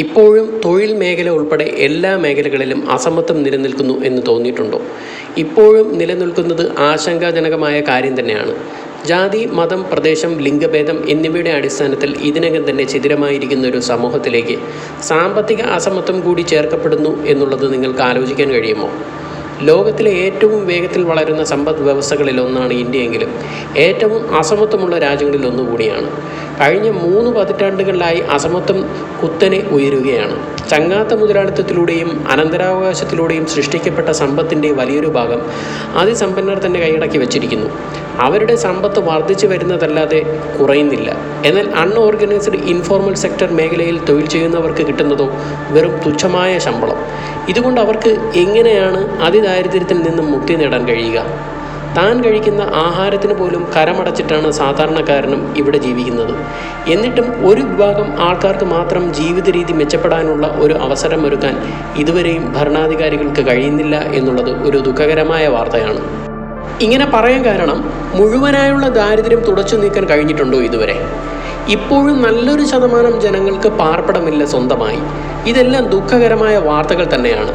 ഇപ്പോഴും തൊഴിൽ മേഖല ഉൾപ്പെടെ എല്ലാ മേഖലകളിലും അസമത്വം നിലനിൽക്കുന്നു എന്ന് തോന്നിയിട്ടുണ്ടോ? ഇപ്പോഴും നിലനിൽക്കുന്നത് ആശങ്കാജനകമായ കാര്യം തന്നെയാണ്. ജാതി, മതം, പ്രദേശം, ലിംഗഭേദം എന്നിവയുടെ അടിസ്ഥാനത്തിൽ ഇതിനകം തന്നെ ചിതിരമായിരിക്കുന്ന ഒരു സമൂഹത്തിലേക്ക് സാമ്പത്തിക അസമത്വം കൂടി ചേർക്കപ്പെടുന്നു എന്നുള്ളത് നിങ്ങൾക്ക് ആലോചിക്കാൻ കഴിയുമോ? ലോകത്തിലെ ഏറ്റവും വേഗത്തിൽ വളരുന്ന സമ്പദ് വ്യവസ്ഥകളിലൊന്നാണ് ഇന്ത്യയെങ്കിലും ഏറ്റവും അസമത്വമുള്ള രാജ്യങ്ങളിൽ ഒന്നുകൂടിയാണ്. കഴിഞ്ഞ 3 പതിറ്റാണ്ടുകളിലായി അസമത്വം കുത്തനെ ഉയരുകയാണ്. ചങ്ങാത്ത മുതലാളിത്തത്തിലൂടെയും അനന്തരാവകാശത്തിലൂടെയും സൃഷ്ടിക്കപ്പെട്ട സമ്പത്തിൻ്റെ വലിയൊരു ഭാഗം അതിസമ്പന്നർ തന്നെ കൈയടക്കി വച്ചിരിക്കുന്നു. അവരുടെ സമ്പത്ത് വർദ്ധിച്ചു വരുന്നതല്ലാതെ കുറയുന്നില്ല. എന്നാൽ അൺഓർഗനൈസ്ഡ് ഇൻഫോർമൽ സെക്ടർ മേഖലയിൽ തൊഴിൽ ചെയ്യുന്നവർക്ക് കിട്ടുന്നതോ വെറും തുച്ഛമായ ശമ്പളം. ഇതുകൊണ്ട് അവർക്ക് എങ്ങനെയാണ് അതിദാരിദ്ര്യത്തിൽ നിന്നും മുക്തി നേടാൻ കഴിയുക? താൻ കഴിക്കുന്ന ആഹാരത്തിന് പോലും കരമടച്ചിട്ടാണ് സാധാരണക്കാരനും ഇവിടെ ജീവിക്കുന്നത്. എന്നിട്ടും ഒരു വിഭാഗം ആൾക്കാർക്ക് മാത്രം ജീവിത രീതി മെച്ചപ്പെടാനുള്ള ഒരു അവസരമൊരുക്കാൻ ഇതുവരെയും ഭരണാധികാരികൾക്ക് കഴിയുന്നില്ല എന്നുള്ളത് ഒരു ദുഃഖകരമായ വാർത്തയാണ്. ഇങ്ങനെ പറയാൻ കാരണം, മുഴുവനായുള്ള ദാരിദ്ര്യം തുടച്ചു നീക്കാൻ കഴിഞ്ഞിട്ടുണ്ടോ ഇതുവരെ? ഇപ്പോഴും നല്ലൊരു ശതമാനം ജനങ്ങൾക്ക് പാർപ്പിടമില്ല സ്വന്തമായി. ഇതെല്ലാം ദുഃഖകരമായ വാർത്തകൾ തന്നെയാണ്.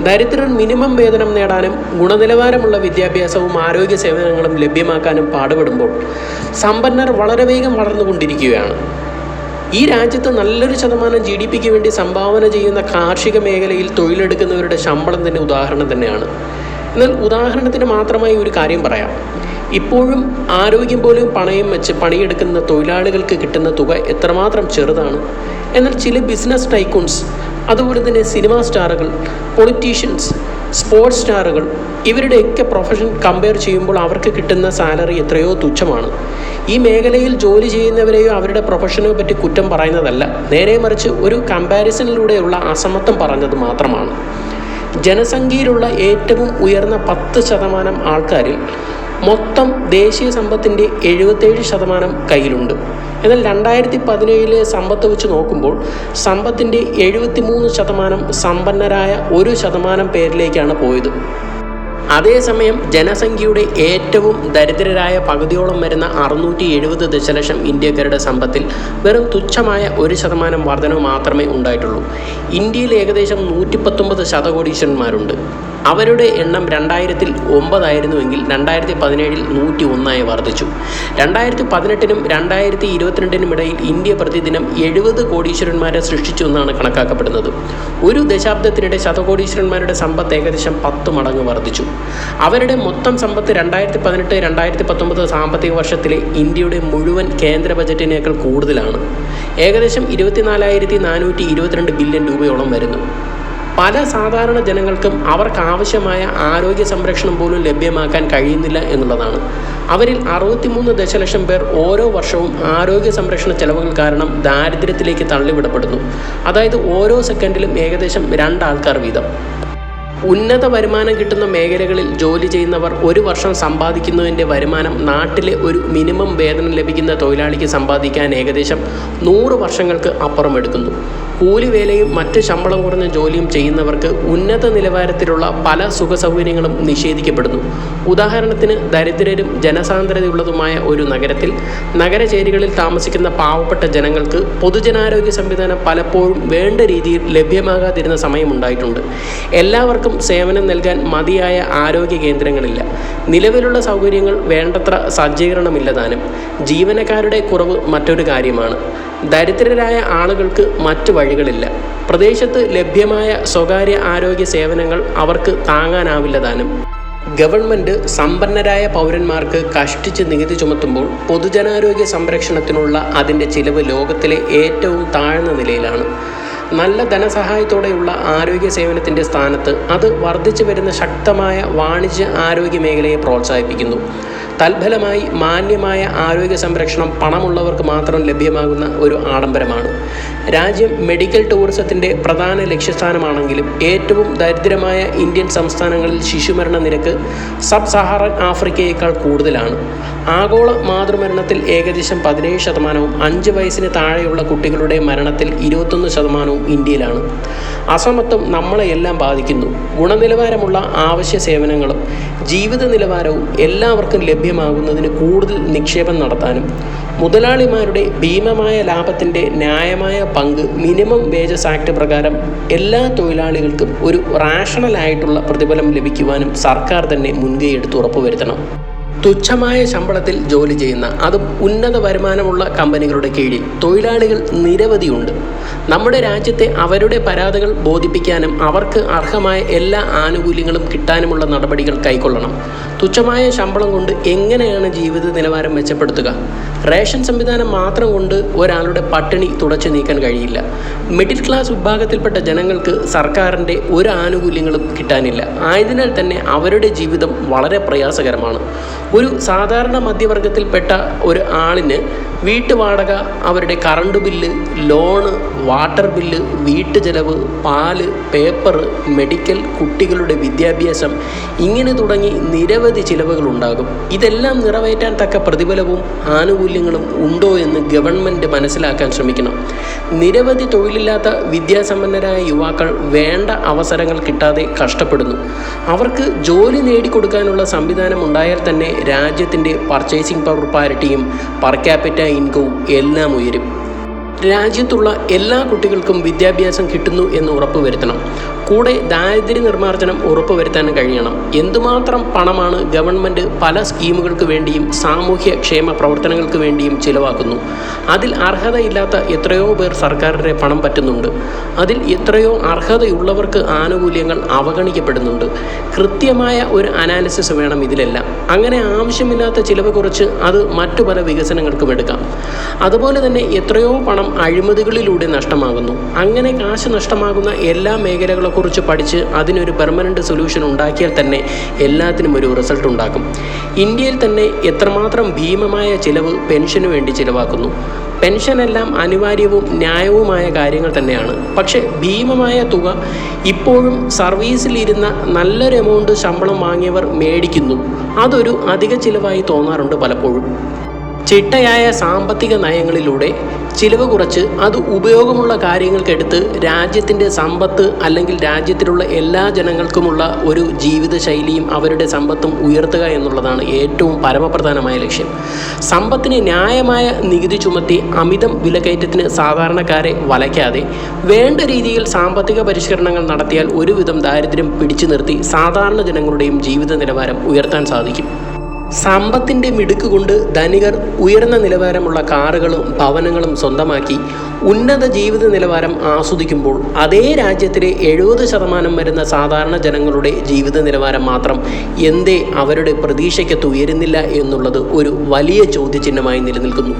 ദരിദ്രർ മിനിമം വേതനം നേടാനും ഗുണനിലവാരമുള്ള വിദ്യാഭ്യാസവും ആരോഗ്യ സേവനങ്ങളും ലഭ്യമാക്കാനും പാടുപെടുമ്പോൾ സമ്പന്നർ വളരെ വേഗം വളർന്നുകൊണ്ടിരിക്കുകയാണ്. ഈ രാജ്യത്ത് നല്ലൊരു ശതമാനം GDPക്ക് വേണ്ടി സംഭാവന ചെയ്യുന്ന കാർഷിക മേഖലയിൽ തൊഴിലെടുക്കുന്നവരുടെ ശമ്പളം തന്നെ ഉദാഹരണം തന്നെയാണ്. എന്നാൽ ഉദാഹരണത്തിന് മാത്രമായി ഒരു കാര്യം പറയാം. ഇപ്പോഴും ആരോഗ്യം പോലും പണയം വെച്ച് പണിയെടുക്കുന്ന തൊഴിലാളികൾക്ക് കിട്ടുന്ന തുക എത്രമാത്രം ചെറുതാണ്. എന്നാൽ ചില ബിസിനസ് ടൈക്കൂൺസ്, അതുപോലെ തന്നെ സിനിമാ സ്റ്റാറുകൾ, പൊളിറ്റീഷ്യൻസ്, സ്പോർട്സ് സ്റ്റാറുകൾ, ഇവരുടെയൊക്കെ പ്രൊഫഷൻ കമ്പയർ ചെയ്യുമ്പോൾ അവർക്ക് കിട്ടുന്ന സാലറി എത്രയോ തുച്ഛമാണ്. ഈ മേഖലയിൽ ജോലി ചെയ്യുന്നവരെയോ അവരുടെ പ്രൊഫഷനെ പറ്റി കുറ്റം പറയുന്നതല്ല, നേരെ മറിച്ച് ഒരു കമ്പാരിസണിലൂടെയുള്ള അസമത്വം പറഞ്ഞത് മാത്രമാണ്. ജനസംഖ്യയിലുള്ള ഏറ്റവും ഉയർന്ന 10% ആൾക്കാരിൽ മൊത്തം ദേശീയ സമ്പത്തിൻ്റെ 77% കയ്യിലുണ്ട്. എന്നാൽ 2017 സമ്പത്ത് വെച്ച് നോക്കുമ്പോൾ സമ്പത്തിൻ്റെ 73% സമ്പന്നരായ 1% പേരിലേക്കാണ് പോയത്. അതേസമയം ജനസംഖ്യയുടെ ഏറ്റവും ദരിദ്രരായ പകുതിയോളം വരുന്ന 670 ദശലക്ഷം ഇന്ത്യക്കാരുടെ സമ്പത്തിൽ വെറും തുച്ഛമായ 1% വർധനവ് മാത്രമേ ഉണ്ടായിട്ടുള്ളൂ. ഇന്ത്യയിൽ ഏകദേശം 119 ശതകോടീശ്വരന്മാരുണ്ട്. അവരുടെ എണ്ണം 2009 ആയിരുന്നുവെങ്കിൽ 2017 101 വർദ്ധിച്ചു. 2018 2022 ഇടയിൽ ഇന്ത്യ പ്രതിദിനം 70 കോടീശ്വരന്മാരെ സൃഷ്ടിച്ചു എന്നാണ് കണക്കാക്കപ്പെടുന്നത്. ഒരു ദശാബ്ദത്തിനിടെ ശതകോടീശ്വരന്മാരുടെ സമ്പത്ത് ഏകദേശം 10 മടങ്ങ് വർദ്ധിച്ചു. അവരുടെ മൊത്തം സമ്പത്ത് 2018-2019 സാമ്പത്തിക വർഷത്തിലെ ഇന്ത്യയുടെ മുഴുവൻ കേന്ദ്ര ബജറ്റിനേക്കാൾ കൂടുതലാണ്. ഏകദേശം 24,422 ബില്യൺ രൂപയോളം വരുന്നു. പല സാധാരണ ജനങ്ങൾക്കും അവർക്കാവശ്യമായ ആരോഗ്യ സംരക്ഷണം പോലും ലഭ്യമാക്കാൻ കഴിയുന്നില്ല എന്നുള്ളതാണ്. അവരിൽ 63 ദശലക്ഷം പേർ ഓരോ വർഷവും ആരോഗ്യ സംരക്ഷണ ചെലവുകൾ കാരണം ദാരിദ്ര്യത്തിലേക്ക് തള്ളിവിടപ്പെടുന്നു. അതായത് ഓരോ സെക്കൻഡിലും ഏകദേശം 2 ആൾക്കാർ വീതം. ഉന്നത വരുമാനം കിട്ടുന്ന മേഖലകളിൽ ജോലി ചെയ്യുന്നവർ ഒരു വർഷം സമ്പാദിക്കുന്നതിൻ്റെ വരുമാനം നാട്ടിലെ ഒരു മിനിമം വേതനം ലഭിക്കുന്ന തൊഴിലാളിക്ക് സമ്പാദിക്കാൻ ഏകദേശം 100 വർഷങ്ങൾക്ക് അപ്പുറം എടുക്കുന്നു. കൂലിവേലയും മറ്റ് ശമ്പളം കുറഞ്ഞ ജോലിയും ചെയ്യുന്നവർക്ക് ഉന്നത നിലവാരത്തിലുള്ള പല സുഖസൗകര്യങ്ങളും നിഷേധിക്കപ്പെടുന്നു. ഉദാഹരണത്തിന്, ദരിദ്രരും ജനസാന്ദ്രതയുള്ളതുമായ ഒരു നഗരത്തിൽ നഗരചേരികളിൽ താമസിക്കുന്ന പാവപ്പെട്ട ജനങ്ങൾക്ക് പൊതുജനാരോഗ്യ സംവിധാനം പലപ്പോഴും വേണ്ട രീതിയിൽ ലഭ്യമാകാതിരുന്ന സമയമുണ്ടായിട്ടുണ്ട്. എല്ലാവർക്കും സേവനം നൽകാൻ മതിയായ ആരോഗ്യ കേന്ദ്രങ്ങളില്ല. നിലവിലുള്ള സൗകര്യങ്ങൾ വേണ്ടത്ര സജ്ജീകരണമില്ലതാനും. ജീവനക്കാരുടെ കുറവ് മറ്റൊരു കാര്യമാണ്. ദരിദ്രരായ ആളുകൾക്ക് മറ്റു വഴികളില്ല. പ്രദേശത്ത് ലഭ്യമായ സ്വകാര്യ ആരോഗ്യ സേവനങ്ങൾ അവർക്ക് താങ്ങാനാവില്ലതാനും. ഗവൺമെൻറ് സമ്പന്നരായ പൗരന്മാർക്ക് കഷ്ടിച്ച് നികുതി ചുമത്തുമ്പോൾ പൊതുജനാരോഗ്യ സംരക്ഷണത്തിനുള്ള അതിൻ്റെ ചിലവ് ലോകത്തിലെ ഏറ്റവും താഴ്ന്ന നിലയിലാണ്. നല്ല ധനസഹായത്തോടെയുള്ള ആരോഗ്യ സേവനത്തിൻ്റെ സ്ഥാനത്ത് അത് വർദ്ധിച്ചു വരുന്ന ശക്തമായ വാണിജ്യ ആരോഗ്യ മേഖലയെ പ്രോത്സാഹിപ്പിക്കുന്നു. തൽഫലമായി മാന്യമായ ആരോഗ്യ സംരക്ഷണം പണമുള്ളവർക്ക് മാത്രം ലഭ്യമാകുന്ന ഒരു ആഡംബരമാണ്. രാജ്യം മെഡിക്കൽ ടൂറിസത്തിൻ്റെ പ്രധാന ലക്ഷ്യസ്ഥാനമാണെങ്കിലും ഏറ്റവും ദരിദ്രമായ ഇന്ത്യൻ സംസ്ഥാനങ്ങളിൽ ശിശുമരണ നിരക്ക് സബ് സഹാറൻ ആഫ്രിക്കയേക്കാൾ കൂടുതലാണ്. ആഗോള മാതൃമരണത്തിൽ ഏകദേശം 17%, 5 വയസ്സിന് താഴെയുള്ള കുട്ടികളുടെ മരണത്തിൽ 21% ഇന്ത്യയിലാണ്. അസമത്വം നമ്മളെയെല്ലാം ബാധിക്കുന്നു. ഗുണനിലവാരമുള്ള ആവശ്യ സേവനങ്ങളും ജീവിത നിലവാരവും എല്ലാവർക്കും ലഭ്യമാകുന്നതിന് കൂടുതൽ നിക്ഷേപം നടത്താനും മുതലാളിമാരുടെ ഭീമമായ ലാഭത്തിൻ്റെ ന്യായമായ പങ്ക് മിനിമം വേജസ് ആക്ട് പ്രകാരം എല്ലാ തൊഴിലാളികൾക്കും ഒരു റാഷണലായിട്ടുള്ള പ്രതിഫലം ലഭിക്കുവാനും സർക്കാർ തന്നെ മുൻകൈയെടുത്ത് ഉറപ്പുവരുത്തണം. തുച്ഛമായ ശമ്പളത്തിൽ ജോലി ചെയ്യുന്ന, അതും ഉന്നത വരുമാനമുള്ള കമ്പനികളുടെ കീഴിൽ തൊഴിലാളികൾ നിരവധിയുണ്ട്. നമ്മുടെ രാജ്യത്തെ അവരുടെ പരാതികൾ ബോധിപ്പിക്കാനും അവർക്ക് അർഹമായ എല്ലാ ആനുകൂല്യങ്ങളും കിട്ടാനുമുള്ള നടപടികൾ കൈക്കൊള്ളണം. തുച്ഛമായ ശമ്പളം കൊണ്ട് എങ്ങനെയാണ് ജീവിത നിലവാരം മെച്ചപ്പെടുത്തുക? റേഷൻ സംവിധാനം മാത്രം കൊണ്ട് ഒരാളുടെ പട്ടിണി തുടച്ചു നീക്കാൻ കഴിയില്ല. മിഡിൽ ക്ലാസ് വിഭാഗത്തിൽപ്പെട്ട ജനങ്ങൾക്ക് സർക്കാരിൻ്റെ ഒരു ആനുകൂല്യങ്ങളും കിട്ടാനില്ല. ആയതിനാൽ തന്നെ അവരുടെ ജീവിതം വളരെ പ്രയാസകരമാണ്. ഒരു സാധാരണ മധ്യവർഗത്തിൽപ്പെട്ട ഒരു ആളിന് വീട്ടുവാടക, അവരുടെ current bill, loan, water bill, വീട്ടുചെലവ്, പാല്, പേപ്പർ, മെഡിക്കൽ, കുട്ടികളുടെ വിദ്യാഭ്യാസം, ഇങ്ങനെ തുടങ്ങി നിരവധി ചിലവുകളുണ്ടാകും. ഇതെല്ലാം നിറവേറ്റാൻ തക്ക പ്രതിഫലവും ആനുകൂല്യങ്ങളും ഉണ്ടോ എന്ന് ഗവൺമെൻറ് മനസ്സിലാക്കാൻ ശ്രമിക്കണം. നിരവധി തൊഴിലില്ലാത്ത വിദ്യാസമ്പന്നരായ യുവാക്കൾ വേണ്ട അവസരങ്ങൾ കിട്ടാതെ കഷ്ടപ്പെടുന്നു. അവർക്ക് ജോലി നേടിക്കൊടുക്കാനുള്ള സംവിധാനം ഉണ്ടായാൽ തന്നെ രാജ്യത്തിൻ്റെ പർച്ചേസിംഗ് പവർ പാരിറ്റിയും പെർ ക്യാപിറ്റ ഇൻകവും എല്ലാം ഉയരും. രാജ്യത്തുള്ള എല്ലാ കുട്ടികൾക്കും വിദ്യാഭ്യാസം കിട്ടുന്നു എന്ന് ഉറപ്പുവരുത്തണം. കൂടെ ദാരിദ്ര്യ നിർമ്മാർജ്ജനം ഉറപ്പുവരുത്താൻ കഴിയണം. എന്തുമാത്രം പണമാണ് ഗവൺമെൻറ് പല സ്കീമുകൾക്ക് വേണ്ടിയും സാമൂഹ്യ ക്ഷേമ പ്രവർത്തനങ്ങൾക്ക് വേണ്ടിയും ചിലവാക്കുന്നു. അതിൽ അർഹതയില്ലാത്ത എത്രയോ പേർ സർക്കാരിൻ്റെ പണം പറ്റുന്നുണ്ട്. അതിൽ എത്രയോ അർഹതയുള്ളവർക്ക് ആനുകൂല്യങ്ങൾ അവഗണിക്കപ്പെടുന്നുണ്ട്. കൃത്യമായ ഒരു അനാലിസിസ് വേണം ഇതിലെല്ലാം. അങ്ങനെ ആവശ്യമില്ലാത്ത ചിലവ് കുറച്ച് അത് മറ്റു പല വികസനങ്ങൾക്കും എടുക്കാം. അതുപോലെ തന്നെ എത്രയോ പണം അഴിമതികളിലൂടെ നഷ്ടമാകുന്നു. അങ്ങനെ കാശ് നഷ്ടമാകുന്ന എല്ലാ മേഖലകളെക്കുറിച്ച് പഠിച്ച് അതിനൊരു പെർമനൻ്റ് സൊല്യൂഷൻ ഉണ്ടാക്കിയാൽ തന്നെ എല്ലാത്തിനും ഒരു റിസൾട്ട് ഉണ്ടാക്കും. ഇന്ത്യയിൽ തന്നെ എത്രമാത്രം ഭീമമായ ചിലവ് പെൻഷനു വേണ്ടി ചിലവാക്കുന്നു. പെൻഷനെല്ലാം അനിവാര്യവും ന്യായവുമായ കാര്യങ്ങൾ തന്നെയാണ്. പക്ഷേ ഭീമമായ തുക ഇപ്പോഴും സർവീസിലിരുന്ന നല്ലൊരു എമൗണ്ട് ശമ്പളം വാങ്ങിയവർ മേടിക്കുന്നു. അതൊരു അധിക ചിലവായി തോന്നാറുണ്ട് പലപ്പോഴും. ചിട്ടയായ സാമ്പത്തിക നയങ്ങളിലൂടെ ചിലവ് കുറച്ച് അത് ഉപയോഗമുള്ള കാര്യങ്ങൾക്കെടുത്ത് രാജ്യത്തിൻ്റെ സമ്പത്ത്, അല്ലെങ്കിൽ രാജ്യത്തിലുള്ള എല്ലാ ജനങ്ങൾക്കുമുള്ള ഒരു ജീവിതശൈലിയും അവരുടെ സമ്പത്തും ഉയർത്തുക എന്നുള്ളതാണ് ഏറ്റവും പരമപ്രധാനമായ ലക്ഷ്യം. സമ്പത്തിന് ന്യായമായ നികുതി ചുമത്തി അമിതം വിലക്കയറ്റത്തിന് സാധാരണക്കാരെ വലയ്ക്കാതെ വേണ്ട രീതിയിൽ സാമ്പത്തിക പരിഷ്കരണങ്ങൾ നടത്തിയാൽ ഒരുവിധം ദാരിദ്ര്യം പിടിച്ചു നിർത്തി സാധാരണ ജനങ്ങളുടെയും ജീവിത നിലവാരം ഉയർത്താൻ സാധിക്കും. സമ്പത്തിൻ്റെ മിടുക്ക് കൊണ്ട് ധനികർ ഉയർന്ന നിലവാരമുള്ള കാറുകളും ഭവനങ്ങളും സ്വന്തമാക്കി ഉന്നത ജീവിത നിലവാരം ആസ്വദിക്കുമ്പോൾ അതേ രാജ്യത്തിലെ 70% വരുന്ന സാധാരണ ജനങ്ങളുടെ ജീവിത നിലവാരം മാത്രം എന്തേ അവരുടെ പ്രതീക്ഷയ്ക്കത്ത് ഉയരുന്നില്ല എന്നുള്ളത് ഒരു വലിയ ചോദ്യചിഹ്നമായി നിലനിൽക്കുന്നു.